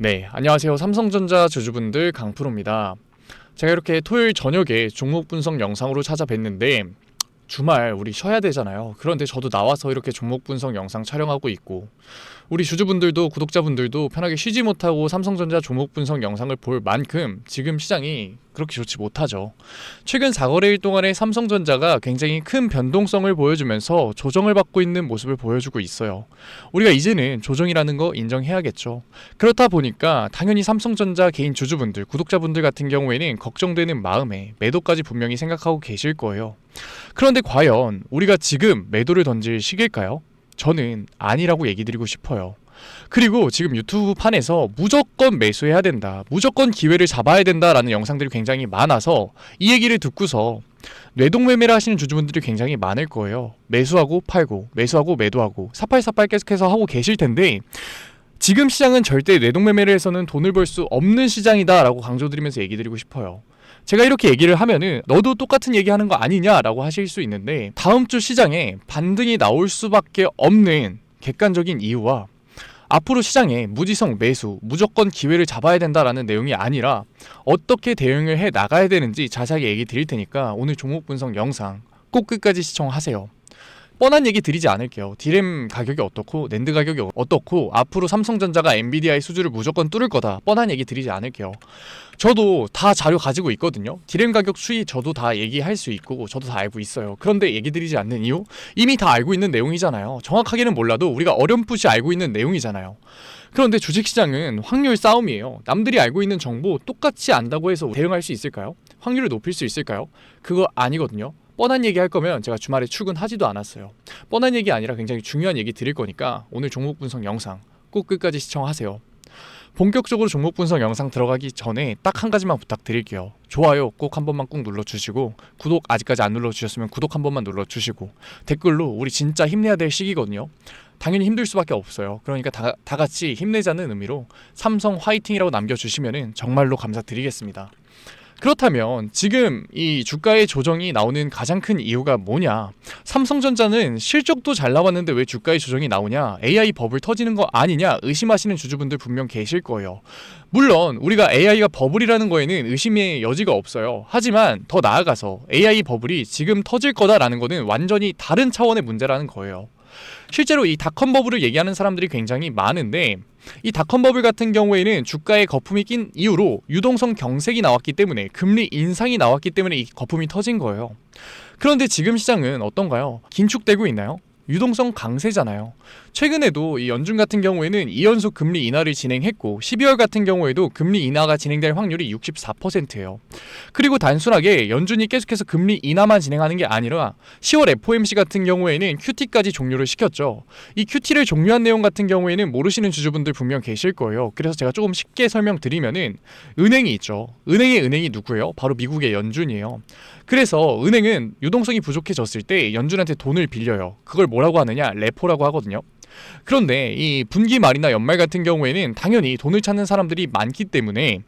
네, 안녕하세요. 삼성전자 주주분들 강프로입니다. 제가 이렇게 토요일 저녁에 종목 분석 영상으로 찾아뵀는데 주말 우리 쉬어야 되잖아요. 그런데 저도 나와서 이렇게 종목 분석 영상 촬영하고 있고 우리 주주분들도 구독자분들도 편하게 쉬지 못하고 삼성전자 종목 분석 영상을 볼 만큼 지금 시장이 그렇게 좋지 못하죠. 최근 4거래일 동안에 삼성전자가 굉장히 큰 변동성을 보여주면서 조정을 받고 있는 모습을 보여주고 있어요. 우리가 이제는 조정이라는 거 인정해야겠죠. 그렇다 보니까 당연히 삼성전자 개인 주주분들, 구독자분들 같은 경우에는 걱정되는 마음에 매도까지 분명히 생각하고 계실 거예요. 그런데 과연 우리가 지금 매도를 던질 시기일까요? 저는 아니라고 얘기 드리고 싶어요. 그리고 지금 유튜브 판에서 무조건 매수해야 된다, 무조건 기회를 잡아야 된다라는 영상들이 굉장히 많아서 이 얘기를 듣고서 뇌동매매를 하시는 주주분들이 굉장히 많을 거예요. 매수하고 팔고 매수하고 매도하고 사팔사팔 계속해서 하고 계실 텐데 지금 시장은 절대 뇌동매매를 해서는 돈을 벌 수 없는 시장이다 라고 강조드리면서 얘기 드리고 싶어요. 제가 이렇게 얘기를 하면은 너도 똑같은 얘기하는 거 아니냐라고 하실 수 있는데 다음 주 시장에 반등이 나올 수밖에 없는 객관적인 이유와 앞으로 시장에 무지성 매수, 무조건 기회를 잡아야 된다라는 내용이 아니라 어떻게 대응을 해 나가야 되는지 자세하게 얘기 드릴 테니까 오늘 종목 분석 영상 꼭 끝까지 시청하세요. 뻔한 얘기 드리지 않을게요. 디램 가격이 어떻고 낸드 가격이 어떻고 앞으로 삼성전자가 엔비디아의 수주를 무조건 뚫을 거다, 뻔한 얘기 드리지 않을게요. 저도 다 자료 가지고 있거든요. 디램 가격 추이 저도 다 얘기할 수 있고 저도 다 알고 있어요. 그런데 얘기 드리지 않는 이유? 이미 다 알고 있는 내용이잖아요. 정확하게는 몰라도 우리가 어렴풋이 알고 있는 내용이잖아요. 그런데 주식시장은 확률 싸움이에요. 남들이 알고 있는 정보 똑같이 안다고 해서 대응할 수 있을까요? 확률을 높일 수 있을까요? 그거 아니거든요. 뻔한 얘기 할 거면 제가 주말에 출근하지도 않았어요. 뻔한 얘기 아니라 굉장히 중요한 얘기 드릴 거니까 오늘 종목 분석 영상 꼭 끝까지 시청하세요. 본격적으로 종목 분석 영상 들어가기 전에 딱 한 가지만 부탁드릴게요. 좋아요 꼭 한 번만 꾹 눌러주시고 구독 아직까지 안 눌러주셨으면 구독 한 번만 눌러주시고 댓글로 우리 진짜 힘내야 될 시기거든요. 당연히 힘들 수밖에 없어요. 그러니까 다 같이 힘내자는 의미로 삼성 화이팅이라고 남겨주시면 정말로 감사드리겠습니다. 그렇다면 지금 이 주가의 조정이 나오는 가장 큰 이유가 뭐냐? 삼성전자는 실적도 잘 나왔는데 왜 주가의 조정이 나오냐? AI 버블 터지는 거 아니냐? 의심하시는 주주분들 분명 계실 거예요. 물론 우리가 AI가 버블이라는 거에는 의심의 여지가 없어요. 하지만 더 나아가서 AI 버블이 지금 터질 거다라는 거는 완전히 다른 차원의 문제라는 거예요. 실제로 이 닷컴 버블을 얘기하는 사람들이 굉장히 많은데 이 닷컴 버블 같은 경우에는 주가에 거품이 낀 이후로 유동성 경색이 나왔기 때문에 금리 인상이 나왔기 때문에 이 거품이 터진 거예요. 그런데 지금 시장은 어떤가요? 긴축되고 있나요? 유동성 강세잖아요. 최근에도 이 연준 같은 경우에는 2연속 금리 인하를 진행했고 12월 같은 경우에도 금리 인하가 진행될 확률이 64%예요. 그리고 단순하게 연준이 계속해서 금리 인하만 진행하는 게 아니라 10월 FOMC 같은 경우에는 QT까지 종료를 시켰죠. 이 QT를 종료한 내용 같은 경우에는 모르시는 주주분들 분명 계실 거예요. 그래서 제가 조금 쉽게 설명드리면은 은행이 있죠. 은행이 누구예요? 바로 미국의 연준이에요. 그래서 은행은 유동성이 부족해졌을 때 연준한테 돈을 빌려요. 그걸 뭐라고 하느냐? 레포라고 하거든요. 그런데 이 분기 말이나 연말 같은 경우에는 당연히 돈을 찾는 사람들이 많기 때문에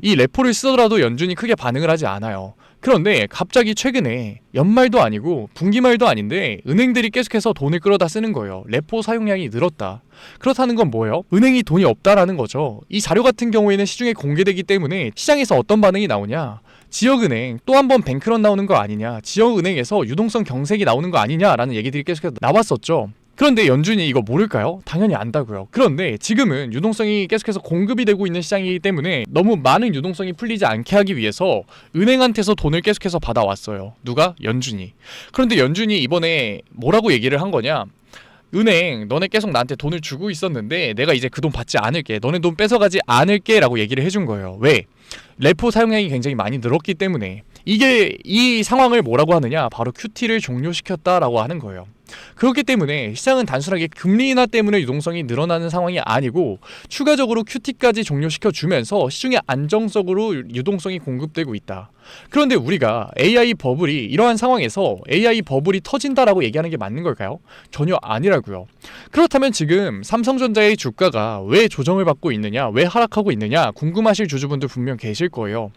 이 레포를 쓰더라도 연준이 크게 반응을 하지 않아요. 그런데 갑자기 최근에 연말도 아니고 분기말도 아닌데 은행들이 계속해서 돈을 끌어다 쓰는 거예요. 레포 사용량이 늘었다. 그렇다는 건 뭐예요? 은행이 돈이 없다라는 거죠. 이 자료 같은 경우에는 시중에 공개되기 때문에 시장에서 어떤 반응이 나오냐? 지역은행 또 한 번 뱅크런 나오는 거 아니냐? 지역은행에서 유동성 경색이 나오는 거 아니냐라는 얘기들이 계속해서 나왔었죠. 그런데 연준이 이거 모를까요? 당연히 안다고요. 그런데 지금은 유동성이 계속해서 공급이 되고 있는 시장이기 때문에 너무 많은 유동성이 풀리지 않게 하기 위해서 은행한테서 돈을 계속해서 받아왔어요. 누가? 연준이. 그런데 연준이 이번에 뭐라고 얘기를 한 거냐? 은행 너네 계속 나한테 돈을 주고 있었는데 내가 이제 그 돈 받지 않을게, 너네 돈 뺏어가지 않을게 라고 얘기를 해준 거예요. 왜? 레포 사용량이 굉장히 많이 늘었기 때문에. 이 상황을 뭐라고 하느냐? 바로 QT를 종료시켰다라고 하는 거예요. 그렇기 때문에 시장은 단순하게 금리 인하 때문에 유동성이 늘어나는 상황이 아니고 추가적으로 QT까지 종료시켜주면서 시중에 안정적으로 유동성이 공급되고 있다. 그런데 우리가 AI 버블이 이러한 상황에서 AI 버블이 터진다라고 얘기하는 게 맞는 걸까요? 전혀 아니라고요. 그렇다면 지금 삼성전자의 주가가 왜 조정을 받고 있느냐, 왜 하락하고 있느냐 궁금하실 주주분들 분명 계실 거예요.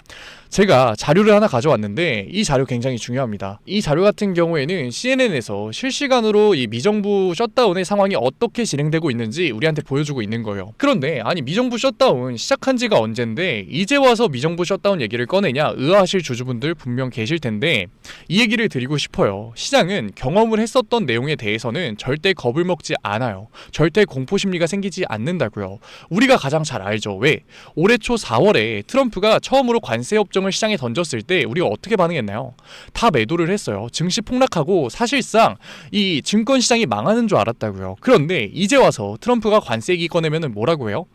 제가 자료를 하나 가져왔는데 이 자료 굉장히 중요합니다. 이 자료 같은 경우에는 CNN에서 실시간으로 실시간으로 이 미정부 셧다운의 상황이 어떻게 진행되고 있는지 우리한테 보여주고 있는 거예요. 그런데 아니 미정부 셧다운 시작한 지가 언젠데 이제 와서 미정부 셧다운 얘기를 꺼내냐 의아하실 주주분들 분명 계실 텐데 이 얘기를 드리고 싶어요. 시장은 경험을 했었던 내용에 대해서는 절대 겁을 먹지 않아요. 절대 공포심리가 생기지 않는다고요. 우리가 가장 잘 알죠. 왜? 올해 초 4월에 트럼프가 처음으로 관세 협정을 시장에 던졌을 때 우리가 어떻게 반응했나요? 다 매도를 했어요. 증시 폭락하고 사실상 이 증권시장이 망하는 줄 알았다고요. 그런데 이제 와서 트럼프가 관세 얘기 꺼내면은 뭐라고 해요?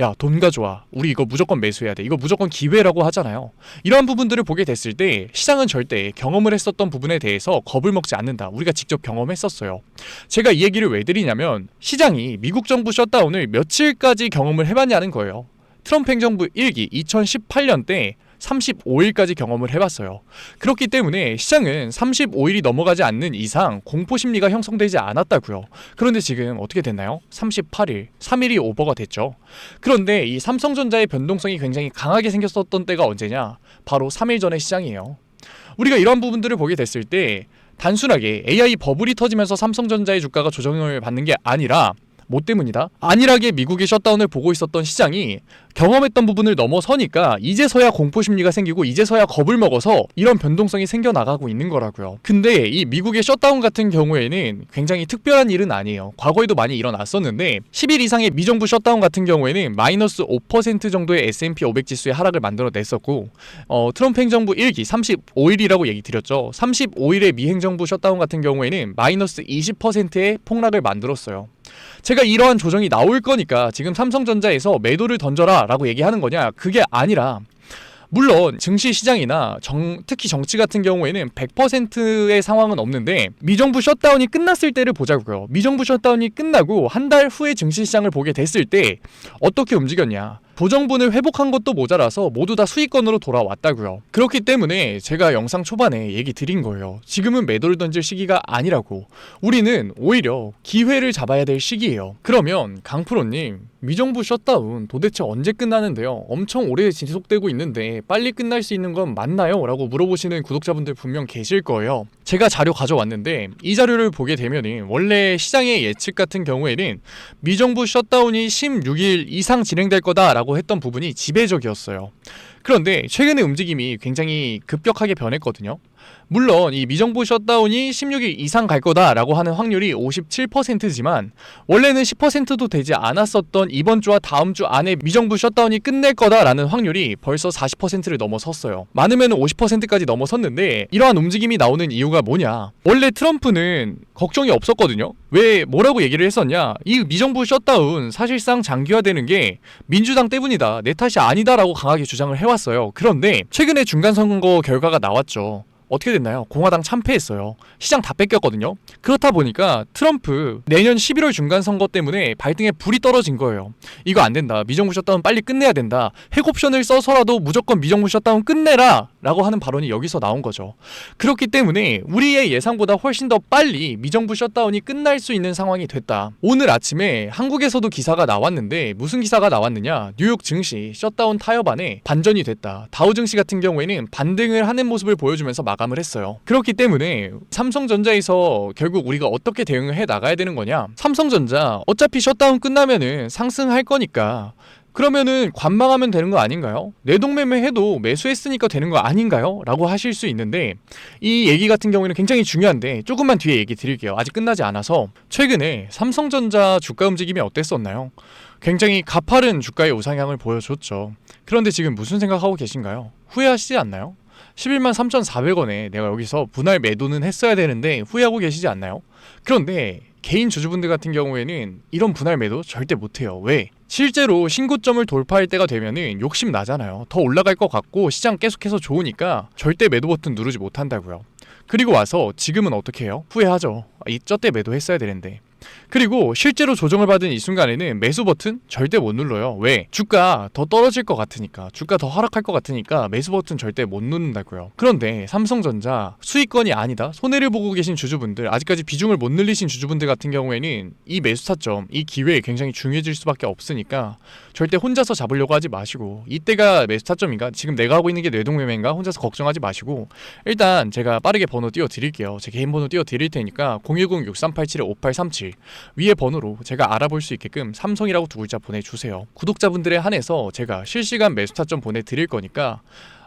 야, 돈 가져와. 우리 이거 무조건 매수해야 돼. 이거 무조건 기회라고 하잖아요. 이러한 부분들을 보게 됐을 때 시장은 절대 경험을 했었던 부분에 대해서 겁을 먹지 않는다. 우리가 직접 경험했었어요. 제가 이 얘기를 왜 드리냐면 시장이 미국 정부 셧다운을 며칠까지 경험을 해봤냐는 거예요. 트럼프 행정부 1기 2018년 때 35일까지 경험을 해봤어요. 그렇기 때문에 시장은 35일이 넘어가지 않는 이상 공포심리가 형성되지 않았다고요. 그런데 지금 어떻게 됐나요? 38일, 3일이 오버가 됐죠. 그런데 이 삼성전자의 변동성이 굉장히 강하게 생겼었던 때가 언제냐? 바로 3일 전의 시장이에요. 우리가 이런 부분들을 보게 됐을 때 단순하게 AI 버블이 터지면서 삼성전자의 주가가 조정을 받는 게 아니라 뭐 때문이다? 안일하게 미국의 셧다운을 보고 있었던 시장이 경험했던 부분을 넘어서니까 이제서야 공포심리가 생기고 이제서야 겁을 먹어서 이런 변동성이 생겨나가고 있는 거라고요. 근데 이 미국의 셧다운 같은 경우에는 굉장히 특별한 일은 아니에요. 과거에도 많이 일어났었는데 10일 이상의 미정부 셧다운 같은 경우에는 마이너스 5% 정도의 S&P 500 지수의 하락을 만들어냈었고 트럼프 행정부 1기 35일이라고 얘기 드렸죠. 35일의 미행정부 셧다운 같은 경우에는 마이너스 20%의 폭락을 만들었어요. 제가 이러한 조정이 나올 거니까 지금 삼성전자에서 매도를 던져라 라고 얘기하는 거냐? 그게 아니라 물론 증시 시장이나 특히 정치 같은 경우에는 100%의 상황은 없는데 미정부 셧다운이 끝났을 때를 보자고요. 미정부 셧다운이 끝나고 한 달 후에 증시 시장을 보게 됐을 때 어떻게 움직였냐? 부정분을 회복한 것도 모자라서 모두 다 수익권으로 돌아왔다고요. 그렇기 때문에 제가 영상 초반에 얘기 드린 거예요. 지금은 매도를 던질 시기가 아니라고. 우리는 오히려 기회를 잡아야 될 시기예요. 그러면 강프로님, 미정부 셧다운 도대체 언제 끝나는데요? 엄청 오래 지속되고 있는데 빨리 끝날 수 있는 건 맞나요? 라고 물어보시는 구독자분들 분명 계실 거예요. 제가 자료 가져왔는데 이 자료를 보게 되면은 원래 시장의 예측 같은 경우에는 미정부 셧다운이 16일 이상 진행될 거다라고 했던 부분이 지배적이었어요. 그런데 최근의 움직임이 굉장히 급격하게 변했거든요. 물론 이 미정부 셧다운이 16일 이상 갈 거다라고 하는 확률이 57%지만 원래는 10%도 되지 않았었던 이번 주와 다음 주 안에 미정부 셧다운이 끝낼 거다라는 확률이 벌써 40%를 넘어섰어요. 많으면 50%까지 넘어섰는데 이러한 움직임이 나오는 이유가 뭐냐? 원래 트럼프는 걱정이 없었거든요. 왜 뭐라고 얘기를 했었냐? 이 미정부 셧다운 사실상 장기화되는 게 민주당 때문이다. 내 탓이 아니다라고 강하게 주장을 해왔어요. 그런데 최근에 중간선거 결과가 나왔죠. 어떻게 됐나요? 공화당 참패했어요. 시장 다 뺏겼거든요. 그렇다 보니까 트럼프 내년 11월 중간선거 때문에 발등에 불이 떨어진 거예요. 이거 안 된다. 미정부 셧다운 빨리 끝내야 된다. 핵옵션을 써서라도 무조건 미정부 셧다운 끝내라 라고 하는 발언이 여기서 나온 거죠. 그렇기 때문에 우리의 예상보다 훨씬 더 빨리 미정부 셧다운이 끝날 수 있는 상황이 됐다. 오늘 아침에 한국에서도 기사가 나왔는데 무슨 기사가 나왔느냐? 뉴욕 증시 셧다운 타협안에 반전이 됐다. 다우 증시 같은 경우에는 반등을 하는 모습을 보여주면서 마감을 했어요. 그렇기 때문에 삼성전자에서 결국 우리가 어떻게 대응을 해 나가야 되는 거냐? 삼성전자 어차피 셧다운 끝나면은 상승할 거니까 그러면은 관망하면 되는 거 아닌가요? 내동매매 해도 매수했으니까 되는 거 아닌가요? 라고 하실 수 있는데 이 얘기 같은 경우에는 굉장히 중요한데 조금만 뒤에 얘기 드릴게요. 아직 끝나지 않아서 최근에 삼성전자 주가 움직임이 어땠었나요? 굉장히 가파른 주가의 우상향을 보여줬죠. 그런데 지금 무슨 생각하고 계신가요? 후회하시지 않나요? 11만 3,400원에 내가 여기서 분할 매도는 했어야 되는데 후회하고 계시지 않나요? 그런데 개인 주주분들 같은 경우에는 이런 분할 매도 절대 못해요. 왜? 실제로 신고점을 돌파할 때가 되면은 욕심 나잖아요. 더 올라갈 것 같고 시장 계속해서 좋으니까 절대 매도 버튼 누르지 못한다고요. 그리고 와서 지금은 어떻게 해요? 후회하죠. 이저 때 매도했어야 되는데. 그리고 실제로 조정을 받은 이 순간에는 매수 버튼 절대 못 눌러요. 왜? 주가 더 떨어질 것 같으니까, 주가 더 하락할 것 같으니까 매수 버튼 절대 못 누른다고요. 그런데 삼성전자 수익권이 아니다, 손해를 보고 계신 주주분들, 아직까지 비중을 못 늘리신 주주분들 같은 경우에는 이 매수 타점, 이 기회에 굉장히 중요해질 수밖에 없으니까 절대 혼자서 잡으려고 하지 마시고, 이때가 매수 타점인가, 지금 내가 하고 있는 게 뇌동매매인가 혼자서 걱정하지 마시고, 일단 제가 빠르게 번호 띄워드릴게요. 제 개인 번호 띄워드릴 테니까 010-6387-5837 위에 번호로 제가 알아볼 수 있게끔 삼성이라고 두 글자 보내주세요. 구독자분들에 한해서 제가 실시간 매수 타점 보내드릴 거니까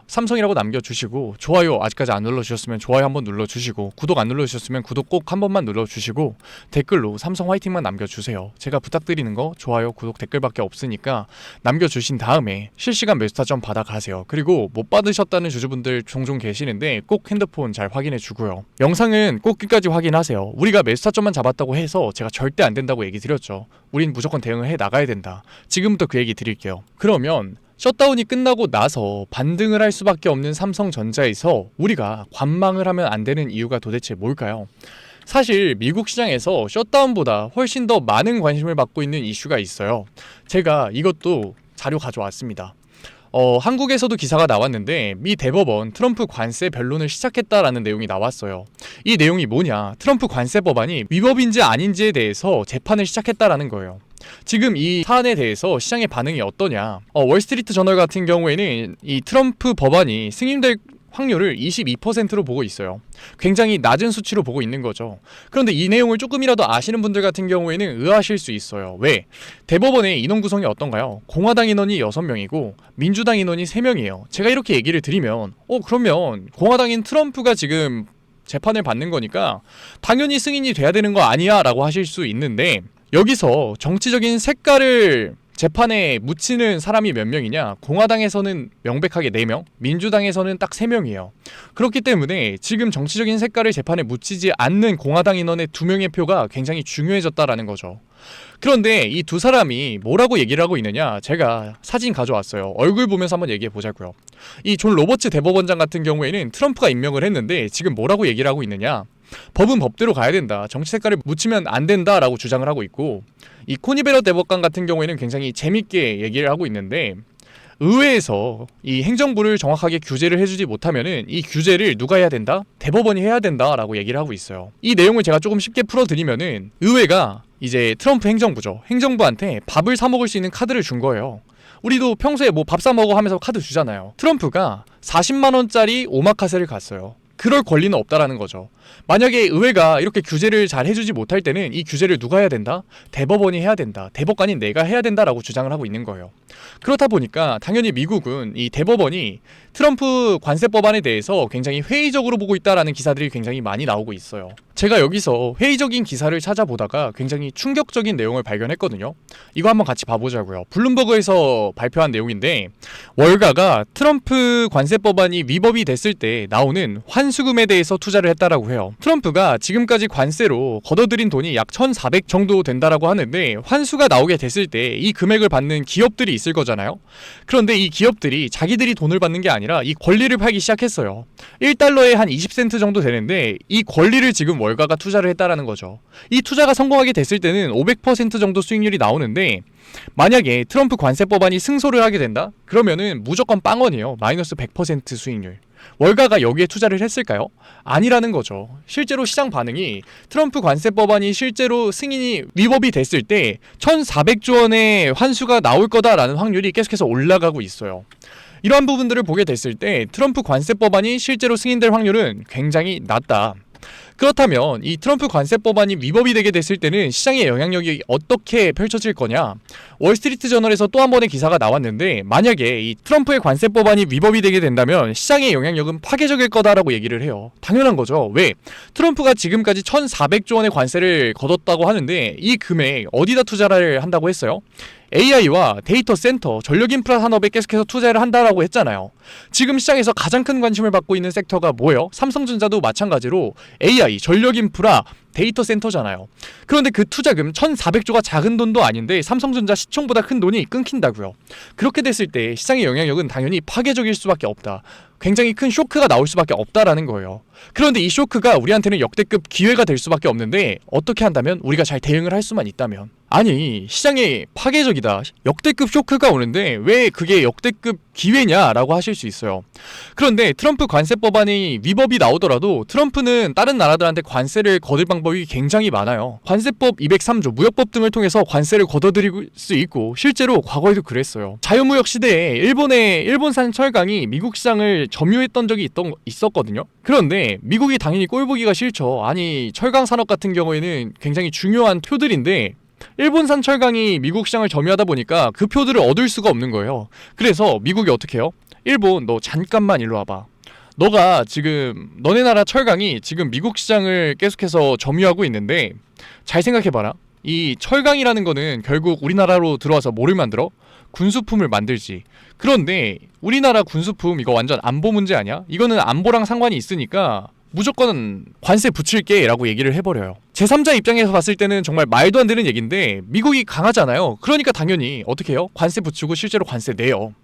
삼성이라고 남겨주시고, 좋아요 아직까지 안 눌러주셨으면 좋아요 한번 눌러주시고, 구독 안 눌러주셨으면 구독 꼭 한 번만 눌러주시고, 댓글로 삼성 화이팅만 남겨주세요. 제가 부탁드리는 거 좋아요, 구독, 댓글밖에 없으니까 남겨주신 다음에 실시간 매수 타점 받아가세요. 그리고 못 받으셨다는 주주분들 종종 계시는데 꼭 핸드폰 잘 확인해주고요. 영상은 꼭 끝까지 확인하세요. 우리가 매수 타점만 잡았다고 해서 제가 절대 안 된다고 얘기 드렸죠. 우린 무조건 대응을 해 나가야 된다. 지금부터 그 얘기 드릴게요. 그러면 셧다운이 끝나고 나서 반등을 할 수밖에 없는 삼성전자에서 우리가 관망을 하면 안 되는 이유가 도대체 뭘까요? 사실 미국 시장에서 셧다운보다 훨씬 더 많은 관심을 받고 있는 이슈가 있어요. 제가 이것도 자료 가져왔습니다. 한국에서도 기사가 나왔는데 미 대법원 트럼프 관세 변론을 시작했다라는 내용이 나왔어요. 이 내용이 뭐냐? 트럼프 관세 법안이 위법인지 아닌지에 대해서 재판을 시작했다라는 거예요. 지금 이 사안에 대해서 시장의 반응이 어떠냐? 월스트리트 저널 같은 경우에는 이 트럼프 법안이 승인될 확률을 22%로 보고 있어요. 굉장히 낮은 수치로 보고 있는 거죠. 그런데 이 내용을 조금이라도 아시는 분들 같은 경우에는 의아하실 수 있어요. 왜? 대법원의 인원 구성이 어떤가요? 공화당 인원이 6명이고 민주당 인원이 3명이에요. 제가 이렇게 얘기를 드리면 그러면 공화당인 트럼프가 지금 재판을 받는 거니까 당연히 승인이 돼야 되는 거 아니야? 라고 하실 수 있는데, 여기서 정치적인 색깔을 재판에 묻히는 사람이 몇 명이냐? 공화당에서는 명백하게 4명, 민주당에서는 딱 3명이에요. 그렇기 때문에 지금 정치적인 색깔을 재판에 묻히지 않는 공화당 인원의 2명의 표가 굉장히 중요해졌다라는 거죠. 그런데 이 두 사람이 뭐라고 얘기를 하고 있느냐? 제가 사진 가져왔어요. 얼굴 보면서 한번 얘기해 보자고요. 이 존 로버츠 대법원장 같은 경우에는 트럼프가 임명을 했는데 지금 뭐라고 얘기를 하고 있느냐? 법은 법대로 가야 된다, 정치 색깔을 묻히면 안 된다라고 주장을 하고 있고, 이 코니 베럿 대법관 같은 경우에는 굉장히 재밌게 얘기를 하고 있는데, 의회에서 이 행정부를 정확하게 규제를 해주지 못하면은 이 규제를 누가 해야 된다? 대법원이 해야 된다라고 얘기를 하고 있어요. 이 내용을 제가 조금 쉽게 풀어드리면은, 의회가 이제 트럼프 행정부죠. 행정부한테 밥을 사 먹을 수 있는 카드를 준 거예요. 우리도 평소에 뭐 밥 사 먹어 하면서 카드 주잖아요. 트럼프가 40만 원짜리 오마카세를 갔어요. 그럴 권리는 없다라는 거죠. 만약에 의회가 이렇게 규제를 잘 해주지 못할 때는 이 규제를 누가 해야 된다? 대법원이 해야 된다. 대법관인 내가 해야 된다라고 주장을 하고 있는 거예요. 그렇다 보니까 당연히 미국은 이 대법원이 트럼프 관세 법안에 대해서 굉장히 회의적으로 보고 있다라는 기사들이 굉장히 많이 나오고 있어요. 제가 여기서 회의적인 기사를 찾아보다가 굉장히 충격적인 내용을 발견했거든요. 이거 한번 같이 봐보자고요. 블룸버그에서 발표한 내용인데, 월가가 트럼프 관세 법안이 위법이 됐을 때 나오는 환수금에 대해서 투자를 했다라고 해요. 트럼프가 지금까지 관세로 걷어들인 돈이 약 1,400 정도 된다라고 하는데, 환수가 나오게 됐을 때 이 금액을 받는 기업들이 있을 거잖아요. 그런데 이 기업들이 자기들이 돈을 받는 게 아니라 이 권리를 팔기 시작했어요. 1달러에 한 20센트 정도 되는데 이 권리를 지금 월가가 투자를 했다라는 거죠. 이 투자가 성공하게 됐을 때는 500% 정도 수익률이 나오는데, 만약에 트럼프 관세 법안이 승소를 하게 된다? 그러면은 무조건 빵원이에요. 마이너스 100% 수익률. 월가가 여기에 투자를 했을까요? 아니라는 거죠. 실제로 시장 반응이 트럼프 관세 법안이 실제로 승인이 위법이 됐을 때 1,400조 원의 환수가 나올 거다라는 확률이 계속해서 올라가고 있어요. 이러한 부분들을 보게 됐을 때 트럼프 관세 법안이 실제로 승인될 확률은 굉장히 낮다. 그렇다면 이 트럼프 관세 법안이 위법이 되게 됐을 때는 시장의 영향력이 어떻게 펼쳐질 거냐? 월스트리트 저널에서 또 한 번의 기사가 나왔는데, 만약에 이 트럼프의 관세 법안이 위법이 되게 된다면 시장의 영향력은 파괴적일 거다라고 얘기를 해요. 당연한 거죠. 왜? 트럼프가 지금까지 1,400조 원의 관세를 걷었다고 하는데 이 금액 어디다 투자를 한다고 했어요? AI와 데이터 센터, 전력 인프라 산업에 계속해서 투자를 한다라고 했잖아요. 지금 시장에서 가장 큰 관심을 받고 있는 섹터가 뭐예요? 삼성전자도 마찬가지로 AI, 전력 인프라, 데이터 센터잖아요. 그런데 그 투자금 1,400조가 작은 돈도 아닌데 삼성전자 시총보다 큰 돈이 끊긴다고요. 그렇게 됐을 때 시장의 영향력은 당연히 파괴적일 수밖에 없다. 굉장히 큰 쇼크가 나올 수밖에 없다라는 거예요. 그런데 이 쇼크가 우리한테는 역대급 기회가 될 수밖에 없는데 어떻게 한다면? 우리가 잘 대응을 할 수만 있다면. 아니, 시장에 파괴적이다, 역대급 쇼크가 오는데 왜 그게 역대급 기회냐라고 하실 수 있어요. 그런데 트럼프 관세 법안이 위법이 나오더라도 트럼프는 다른 나라들한테 관세를 거둘 방법이 굉장히 많아요. 관세법 203조, 무역법 등을 통해서 관세를 걷어들일 수 있고 실제로 과거에도 그랬어요. 자유무역 시대에 일본산 철강이 미국 시장을 점유했던 적이 있었거든요. 그런데 미국이 당연히 꼴보기가 싫죠. 아니, 철강 산업 같은 경우에는 굉장히 중요한 표들인데 일본산 철강이 미국 시장을 점유하다 보니까 그 표들을 얻을 수가 없는 거예요. 그래서 미국이 어떻게 해요? 일본, 너 잠깐만 일로 와봐. 너가 지금 너네 나라 철강이 지금 미국 시장을 계속해서 점유하고 있는데 잘 생각해봐라. 이 철강이라는 거는 결국 우리나라로 들어와서 뭐를 만들어? 군수품을 만들지. 그런데 우리나라 군수품 이거 완전 안보 문제 아니야? 이거는 안보랑 상관이 있으니까 무조건 관세 붙일게 라고 얘기를 해버려요. 제3자 입장에서 봤을 때는 정말 말도 안 되는 얘기인데 미국이 강하잖아요. 그러니까 당연히 어떻게 해요? 관세 붙이고 실제로 관세 내요.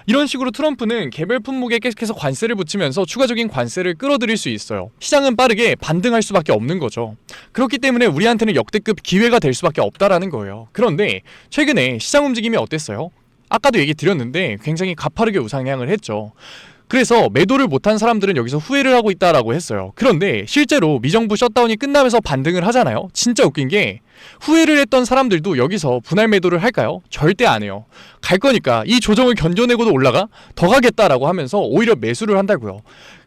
이런 식으로 트럼프는 개별 품목에 계속해서 관세를 붙이면서 추가적인 관세를 끌어들일 수 있어요. 시장은 빠르게 반등할 수밖에 없는 거죠. 그렇기 때문에 우리한테는 역대급 기회가 될 수밖에 없다라는 거예요. 그런데 최근에 시장 움직임이 어땠어요? 아까도 얘기 드렸는데 굉장히 가파르게 우상향을 했죠. 그래서 매도를 못한 사람들은 여기서 후회를 하고 있다라고 했어요. 그런데 실제로 미정부 셧다운이 끝나면서 반등을 하잖아요. 진짜 웃긴 게 후회를 했던 사람들도 여기서 분할 매도를 할까요? 절대 안 해요. 갈 거니까 이 조정을 견뎌내고도 올라가? 더 가겠다라고 하면서 오히려 매수를 한다고요.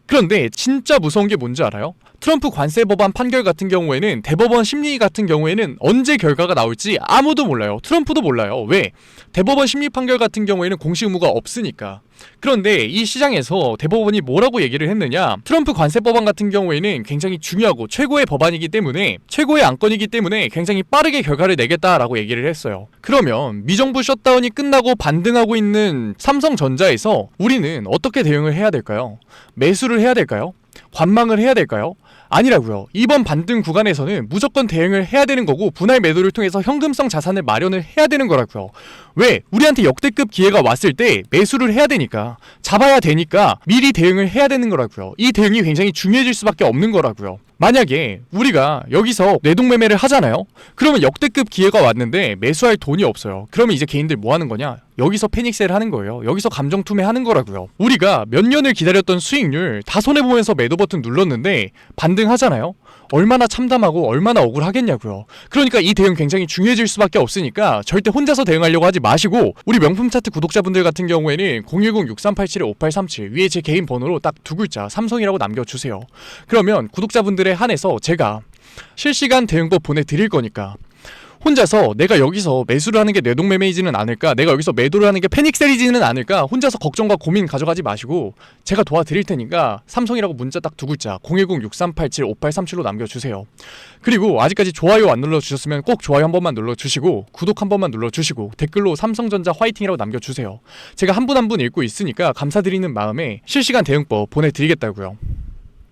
그런데 진짜 무서운 게 뭔지 알아요? 트럼프 관세 법안 판결 같은 경우에는 대법원 심리 같은 경우에는 언제 결과가 나올지 아무도 몰라요. 트럼프도 몰라요. 왜? 대법원 심리 판결 같은 경우에는 공식 의무가 없으니까. 그런데 이 시장에서 대법원이 뭐라고 얘기를 했느냐? 트럼프 관세 법안 같은 경우에는 굉장히 중요하고 최고의 법안이기 때문에, 최고의 안건이기 때문에 굉장히 빠르게 결과를 내겠다라고 얘기를 했어요. 그러면 미정부 셧다운이 끝나고 반등하고 있는 삼성전자에서 우리는 어떻게 대응을 해야 될까요? 매수를 해야 될까요? 관망을 해야 될까요? 아니라고요. 이번 반등 구간에서는 무조건 대응을 해야 되는 거고 분할 매도를 통해서 현금성 자산을 마련을 해야 되는 거라고요. 왜? 우리한테 역대급 기회가 왔을 때 매수를 해야 되니까, 잡아야 되니까 미리 대응을 해야 되는 거라고요. 이 대응이 굉장히 중요해질 수밖에 없는 거라고요. 만약에 우리가 여기서 뇌동매매를 하잖아요. 그러면 역대급 기회가 왔는데 매수할 돈이 없어요. 그러면 이제 개인들 뭐 하는 거냐? 여기서 패닉셀 하는 거예요. 여기서 감정투매 하는 거라고요. 우리가 몇 년을 기다렸던 수익률 다 손해보면서 매도 버튼 눌렀는데 반등하잖아요. 얼마나 참담하고 얼마나 억울하겠냐고요. 그러니까 이 대응 굉장히 중요해질 수밖에 없으니까 절대 혼자서 대응하려고 하지 마시고, 우리 명품 차트 구독자분들 같은 경우에는 010-6387-5837 위에 제 개인 번호로 딱 두 글자 삼성이라고 남겨주세요. 그러면 구독자분들에 한해서 제가 실시간 대응법 보내드릴 거니까 혼자서 내가 여기서 매수를 하는 게 뇌동매매이지는 않을까, 내가 여기서 매도를 하는 게 패닉셀이지는 않을까, 혼자서 걱정과 고민 가져가지 마시고 제가 도와드릴 테니까 삼성이라고 문자 딱 두 글자 010-6387-5837로 남겨주세요. 그리고 아직까지 좋아요 안 눌러주셨으면 꼭 좋아요 한 번만 눌러주시고 구독 한 번만 눌러주시고 댓글로 삼성전자 화이팅이라고 남겨주세요. 제가 한 분 한 분 읽고 있으니까 감사드리는 마음에 실시간 대응법 보내드리겠다고요.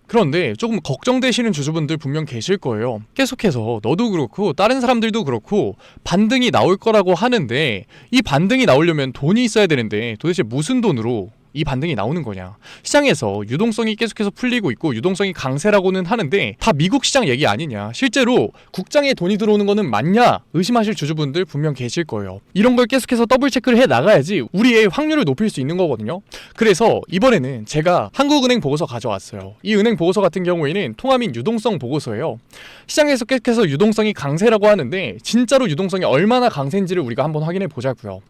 그런데 조금 걱정되시는 주주분들 분명 계실 거예요. 계속해서 너도 그렇고 다른 사람들도 그렇고 반등이 나올 거라고 하는데 이 반등이 나오려면 돈이 있어야 되는데 도대체 무슨 돈으로 이 반등이 나오는 거냐? 시장에서 유동성이 계속해서 풀리고 있고 유동성이 강세라고는 하는데 다 미국 시장 얘기 아니냐? 실제로 국장에 돈이 들어오는 거는 맞냐? 의심하실 주주분들 분명 계실 거예요. 이런 걸 계속해서 더블 체크를 해 나가야지 우리의 확률을 높일 수 있는 거거든요. 그래서 이번에는 제가 한국은행 보고서 가져왔어요. 이 은행 보고서 같은 경우에는 통화민 유동성 보고서예요. 시장에서 계속해서 유동성이 강세라고 하는데 진짜로 유동성이 얼마나 강세인지를 우리가 한번 확인해 보자고요.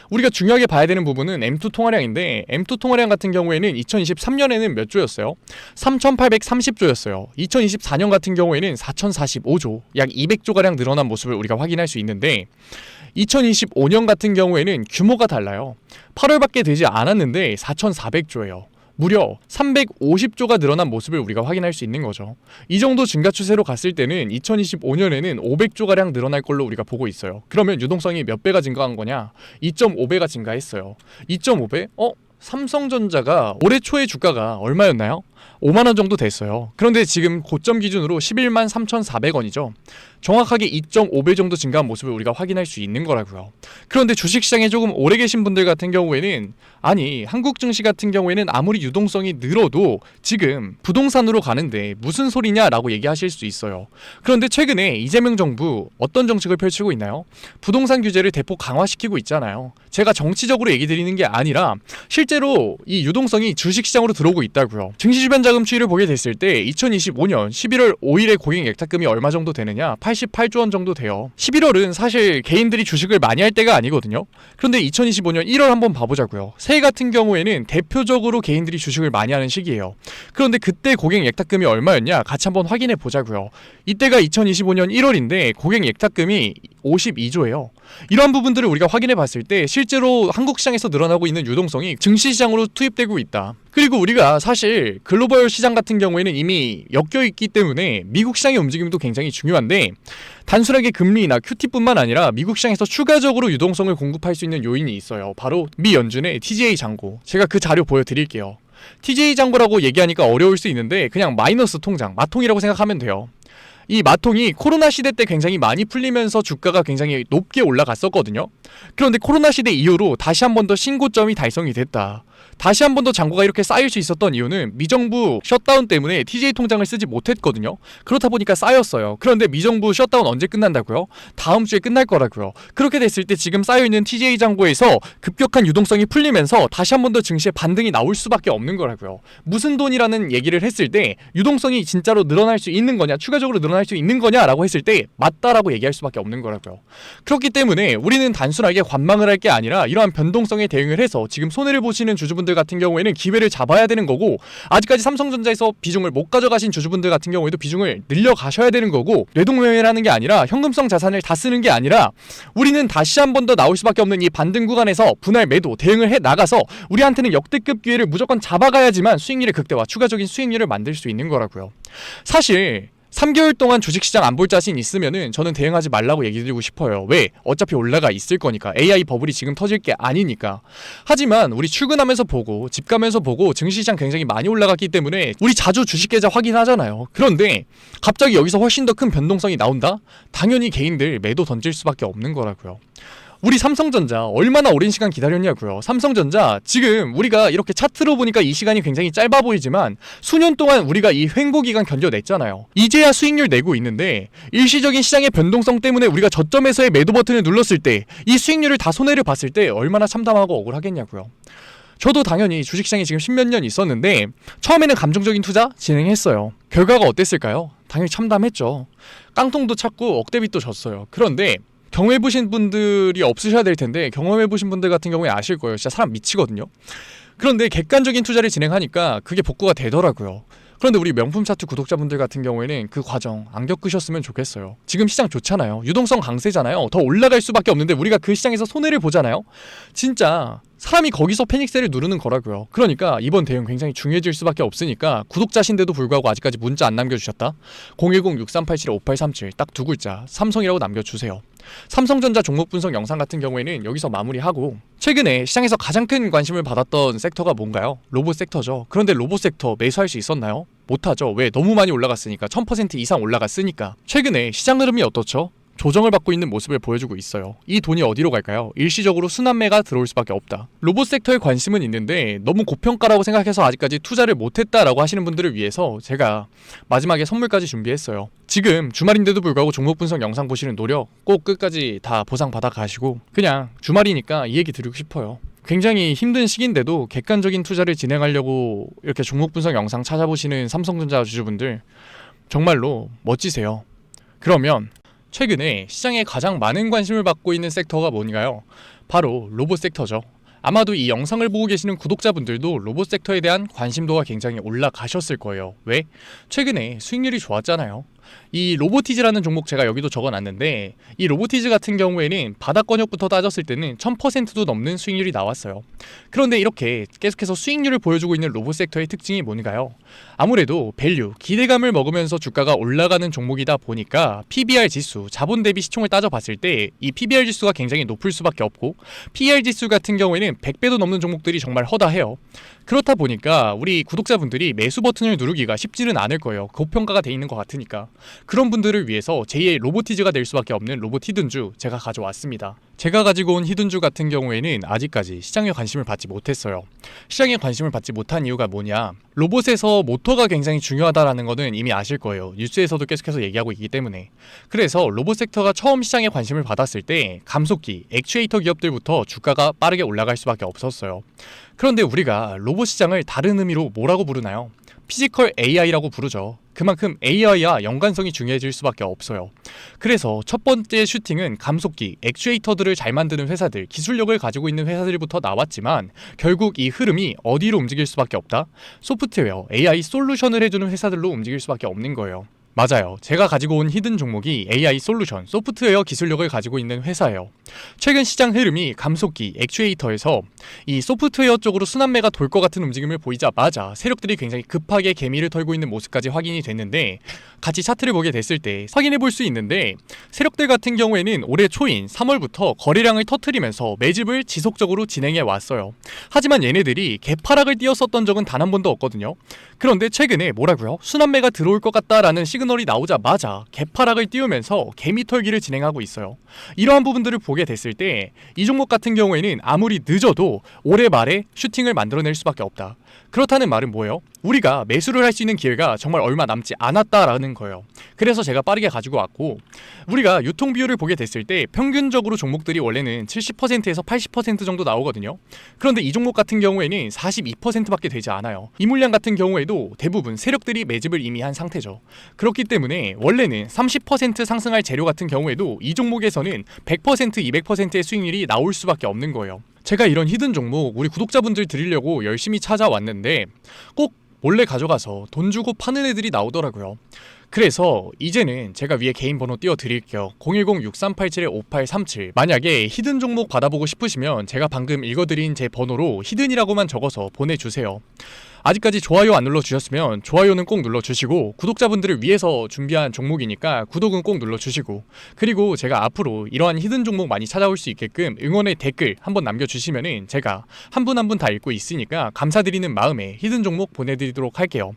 우리가 중요하게 봐야 되는 부분은 M2 통화량인데 M2 통화량 같은 경우에는 2023년에는 몇 조였어요? 3,830조였어요. 2024년 같은 경우에는 4,045조, 약 200조가량 늘어난 모습을 우리가 확인할 수 있는데 2025년 같은 경우에는 규모가 달라요. 8월밖에 되지 않았는데 4,400조예요. 무려 350조가 늘어난 모습을 우리가 확인할 수 있는 거죠. 이 정도 증가 추세로 갔을 때는 2025년에는 500조가량 늘어날 걸로 우리가 보고 있어요. 그러면 유동성이 몇 배가 증가한 거냐? 2.5배가 증가했어요. 2.5배? 삼성전자가 올해 초에 주가가 얼마였나요? 5만원 정도 됐어요. 그런데 지금 고점 기준으로 11만 3,400원이죠. 정확하게 2.5배 정도 증가한 모습을 우리가 확인할 수 있는 거라고요. 그런데 주식시장에 조금 오래 계신 분들 같은 경우에는, 아니 한국 증시 같은 경우에는 아무리 유동성이 늘어도 지금 부동산으로 가는데 무슨 소리냐라고 얘기하실 수 있어요. 그런데 최근에 이재명 정부 어떤 정책을 펼치고 있나요? 부동산 규제를 대폭 강화시키고 있잖아요. 제가 정치적으로 얘기 드리는 게 아니라 실제로 이 유동성이 주식시장으로 들어오고 있다고요. 증시 주변 자금 추이를 보게 됐을 때 2025년 11월 5일에 고객 예탁금이 얼마 정도 되느냐? 88조 원 정도 돼요. 11월은 사실 개인들이 주식을 많이 할 때가 아니거든요. 그런데 2025년 1월 한번 봐보자고요. 새해 같은 경우에는 대표적으로 개인들이 주식을 많이 하는 시기예요. 그런데 그때 고객 예탁금이 얼마였냐? 같이 한번 확인해 보자고요. 이때가 2025년 1월인데 고객 예탁금이 52조예요. 이러한 부분들을 우리가 확인해 봤을 때 실제로 한국 시장에서 늘어나고 있는 유동성이 증시 시장으로 투입되고 있다. 그리고 우리가 사실 글로벌 시장 같은 경우에는 이미 엮여 있기 때문에 미국 시장의 움직임도 굉장히 중요한데, 단순하게 금리나 QT뿐만 아니라 미국 시장에서 추가적으로 유동성을 공급할 수 있는 요인이 있어요. 바로 미 연준의 TGA 잔고. 제가 그 자료 보여드릴게요. TGA 잔고라고 얘기하니까 어려울 수 있는데 그냥 마이너스 통장, 마통이라고 생각하면 돼요. 이 마통이 코로나 시대 때 굉장히 많이 풀리면서 주가가 굉장히 높게 올라갔었거든요. 그런데 코로나 시대 이후로 다시 한 번 더 신고점이 달성이 됐다. 다시 한 번 더 잔고가 이렇게 쌓일 수 있었던 이유는 미정부 셧다운 때문에 TGA 통장을 쓰지 못했거든요. 그렇다 보니까 쌓였어요. 그런데 미정부 셧다운 언제 끝난다고요? 다음 주에 끝날 거라고요. 그렇게 됐을 때 지금 쌓여있는 TGA 잔고에서 급격한 유동성이 풀리면서 다시 한 번 더 증시에 반등이 나올 수밖에 없는 거라고요. 무슨 돈이라는 얘기를 했을 때 유동성이 진짜로 늘어날 수 있는 거냐, 추가적으로 늘어날 수 있는 거냐라고 했을 때 맞다라고 얘기할 수밖에 없는 거라고요. 그렇기 때문에 우리는 단순하게 관망을 할 게 아니라 이러한 변동성에 대응을 해서 지금 손해를 보시는 주주분들 같은 경우에는 기회를 잡아야 되는 거고, 아직까지 삼성전자에서 비중을 못 가져가신 주주분들 같은 경우에도 비중을 늘려가셔야 되는 거고, 뇌동매매라는 게 아니라 현금성 자산을 다 쓰는 게 아니라 우리는 다시 한 번 더 나올 수밖에 없는 이 반등 구간에서 분할 매도 대응을 해 나가서 우리한테는 역대급 기회를 무조건 잡아가야지만 수익률의 극대화, 추가적인 수익률을 만들 수 있는 거라고요. 사실 3개월 동안 주식시장 안 볼 자신 있으면은 저는 대응하지 말라고 얘기 드리고 싶어요. 왜? 어차피 올라가 있을 거니까. AI 버블이 지금 터질 게 아니니까. 하지만 우리 출근하면서 보고 집 가면서 보고 증시시장 굉장히 많이 올라갔기 때문에 우리 자주 주식 계좌 확인하잖아요. 그런데 갑자기 여기서 훨씬 더 큰 변동성이 나온다? 당연히 개인들 매도 던질 수밖에 없는 거라고요. 우리 삼성전자 얼마나 오랜 시간 기다렸냐고요. 삼성전자 지금 우리가 이렇게 차트로 보니까 이 시간이 굉장히 짧아 보이지만 수년 동안 우리가 이 횡보 기간 견뎌냈잖아요. 이제야 수익률 내고 있는데 일시적인 시장의 변동성 때문에 우리가 저점에서의 매도 버튼을 눌렀을 때 이 수익률을 다 손해를 봤을 때 얼마나 참담하고 억울하겠냐고요. 저도 당연히 주식시장에 지금 십몇 년 있었는데 처음에는 감정적인 투자 진행했어요. 결과가 어땠을까요? 당연히 참담했죠. 깡통도 찼고 억대빚도 졌어요. 그런데 경험해보신 분들이 없으셔야 될 텐데 경험해보신 분들 같은 경우에 아실 거예요. 진짜 사람 미치거든요. 그런데 객관적인 투자를 진행하니까 그게 복구가 되더라고요. 그런데 우리 명품 차트 구독자분들 같은 경우에는 그 과정 안 겪으셨으면 좋겠어요. 지금 시장 좋잖아요. 유동성 강세잖아요. 더 올라갈 수밖에 없는데 우리가 그 시장에서 손해를 보잖아요. 진짜 사람이 거기서 패닉셀을 누르는 거라고요. 그러니까 이번 대응 굉장히 중요해질 수밖에 없으니까 구독자신데도 불구하고 아직까지 문자 안 남겨주셨다? 010-6387-5837 딱 두 글자 삼성이라고 남겨주세요. 삼성전자 종목 분석 영상 같은 경우에는 여기서 마무리하고, 최근에 시장에서 가장 큰 관심을 받았던 섹터가 뭔가요? 로봇 섹터죠. 그런데 로봇 섹터 매수할 수 있었나요? 못하죠. 왜? 너무 많이 올라갔으니까. 1000% 이상 올라갔으니까. 최근에 시장 흐름이 어떻죠? 조정을 받고 있는 모습을 보여주고 있어요. 이 돈이 어디로 갈까요? 일시적으로 순환매가 들어올 수밖에 없다. 로봇 섹터에 관심은 있는데 너무 고평가라고 생각해서 아직까지 투자를 못했다라고 하시는 분들을 위해서 제가 마지막에 선물까지 준비했어요. 지금 주말인데도 불구하고 종목 분석 영상 보시는 노력 꼭 끝까지 다 보상받아 가시고, 그냥 주말이니까 이 얘기 드리고 싶어요. 굉장히 힘든 시기인데도 객관적인 투자를 진행하려고 이렇게 종목 분석 영상 찾아보시는 삼성전자 주주분들 정말로 멋지세요. 그러면 최근에 시장에 가장 많은 관심을 받고 있는 섹터가 뭔가요? 바로 로봇 sek터죠. 아마도 이 영상을 보고 계시는 구독자분들도 로봇 섹터에 대한 관심도가 굉장히 올라가셨을 거예요. 왜? 최근에 수익률이 좋았잖아요. 이 로보티즈라는 종목 제가 여기도 적어놨는데, 이 로보티즈 같은 경우에는 바닥권역부터 따졌을 때는 1000%도 넘는 수익률이 나왔어요. 그런데 이렇게 계속해서 수익률을 보여주고 있는 로봇 섹터의 특징이 뭔가요? 아무래도 밸류, 기대감을 먹으면서 주가가 올라가는 종목이다 보니까 PBR 지수, 자본 대비 시총을 따져봤을 때 이 PBR 지수가 굉장히 높을 수밖에 없고, PER 지수 같은 경우에는 100배도 넘는 종목들이 정말 허다해요. 그렇다 보니까 우리 구독자분들이 매수 버튼을 누르기가 쉽지는 않을 거예요. 고평가가 돼 있는 것 같으니까. 그런 분들을 위해서 제2의 로보티즈가 될 수밖에 없는 로봇 히든주 제가 가져왔습니다. 제가 가지고 온 히든주 같은 경우에는 아직까지 시장에 관심을 받지 못했어요. 시장에 관심을 받지 못한 이유가 뭐냐? 로봇에서 모터가 굉장히 중요하다라는 거는 이미 아실 거예요. 뉴스에서도 계속해서 얘기하고 있기 때문에. 그래서 로봇 섹터가 처음 시장에 관심을 받았을 때 감속기, 액추에이터 기업들부터 주가가 빠르게 올라갈 수밖에 없었어요. 그런데 우리가 로봇 시장을 다른 의미로 뭐라고 부르나요? 피지컬 AI라고 부르죠. 그만큼 AI와 연관성이 중요해질 수밖에 없어요. 그래서 첫 번째 슈팅은 감속기, 액추에이터들을 잘 만드는 회사들, 기술력을 가지고 있는 회사들부터 나왔지만 결국 이 흐름이 어디로 움직일 수밖에 없다? 소프트웨어, AI 솔루션을 해주는 회사들로 움직일 수밖에 없는 거예요. 맞아요. 제가 가지고 온 히든 종목이 AI 솔루션, 소프트웨어 기술력을 가지고 있는 회사예요. 최근 시장 흐름이 감속기, 액추에이터에서 이 소프트웨어 쪽으로 순환매가 돌 것 같은 움직임을 보이자마자 세력들이 굉장히 급하게 개미를 털고 있는 모습까지 확인이 됐는데, 같이 차트를 보게 됐을 때 확인해 볼 수 있는데, 세력들 같은 경우에는 올해 초인 3월부터 거래량을 터트리면서 매집을 지속적으로 진행해 왔어요. 하지만 얘네들이 개파락을 띄었었던 적은 단 한 번도 없거든요. 그런데 최근에 뭐라고요? 순환매가 들어올 것 같다라는 시그널이 나오자마자 개파락을 띄우면서 개미 털기를 진행하고 있어요. 이러한 부분들을 보게 됐을 때 이 종목 같은 경우에는 아무리 늦어도 올해 말에 슈팅을 만들어낼 수밖에 없다. 그렇다는 말은 뭐예요? 우리가 매수를 할 수 있는 기회가 정말 얼마 남지 않았다라는 거예요. 그래서 제가 빠르게 가지고 왔고, 우리가 유통 비율을 보게 됐을 때 평균적으로 종목들이 원래는 70%에서 80% 정도 나오거든요. 그런데 이 종목 같은 경우에는 42%밖에 되지 않아요. 이 물량 같은 경우에도 대부분 세력들이 매집을 이미 한 상태죠. 그렇기 때문에 원래는 30% 상승할 재료 같은 경우에도 이 종목에서는 100%, 200%의 수익률이 나올 수밖에 없는 거예요. 제가 이런 히든 종목 우리 구독자분들 드리려고 열심히 찾아왔는데 꼭 몰래 가져가서 돈 주고 파는 애들이 나오더라고요. 그래서 이제는 제가 위에 개인 번호 띄워드릴게요. 010-6387-5837. 만약에 히든 종목 받아보고 싶으시면 제가 방금 읽어드린 제 번호로 히든이라고만 적어서 보내주세요. 아직까지 좋아요 안 눌러주셨으면 좋아요는 꼭 눌러주시고, 구독자분들을 위해서 준비한 종목이니까 구독은 꼭 눌러주시고, 그리고 제가 앞으로 이러한 히든 종목 많이 찾아올 수 있게끔 응원의 댓글 한번 남겨주시면은 제가 한 분 한 분 다 읽고 있으니까 감사드리는 마음에 히든 종목 보내드리도록 할게요.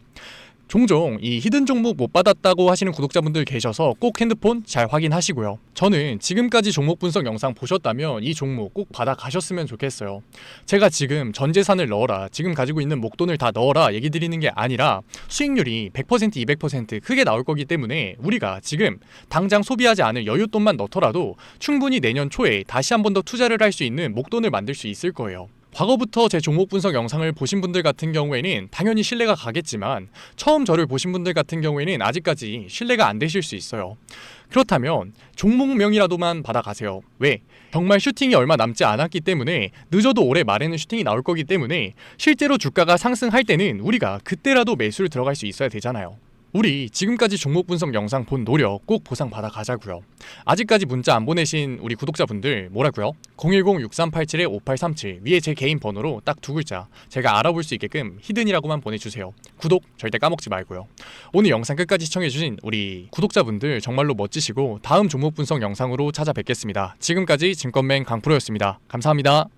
종종 이 히든 종목 못 받았다고 하시는 구독자분들 계셔서 꼭 핸드폰 잘 확인하시고요. 저는 지금까지 종목 분석 영상 보셨다면 이 종목 꼭 받아 가셨으면 좋겠어요. 제가 지금 전 재산을 넣어라, 지금 가지고 있는 목돈을 다 넣어라 얘기 드리는 게 아니라 수익률이 100%, 200% 크게 나올 거기 때문에 우리가 지금 당장 소비하지 않을 여윳돈만 넣더라도 충분히 내년 초에 다시 한 번 더 투자를 할 수 있는 목돈을 만들 수 있을 거예요. 과거부터 제 종목 분석 영상을 보신 분들 같은 경우에는 당연히 신뢰가 가겠지만, 처음 저를 보신 분들 같은 경우에는 아직까지 신뢰가 안 되실 수 있어요. 그렇다면 종목명이라도만 받아가세요. 왜? 정말 슈팅이 얼마 남지 않았기 때문에, 늦어도 올해 말에는 슈팅이 나올 거기 때문에 실제로 주가가 상승할 때는 우리가 그때라도 매수를 들어갈 수 있어야 되잖아요. 우리 지금까지 종목 분석 영상 본 노력 꼭 보상 받아 가자고요. 아직까지 문자 안 보내신 우리 구독자분들 뭐라고요? 010-6387-5837 위에 제 개인 번호로 딱 두 글자 제가 알아볼 수 있게끔 히든이라고만 보내주세요. 구독 절대 까먹지 말고요. 오늘 영상 끝까지 시청해주신 우리 구독자분들 정말로 멋지시고, 다음 종목 분석 영상으로 찾아뵙겠습니다. 지금까지 증권맨 강프로였습니다. 감사합니다.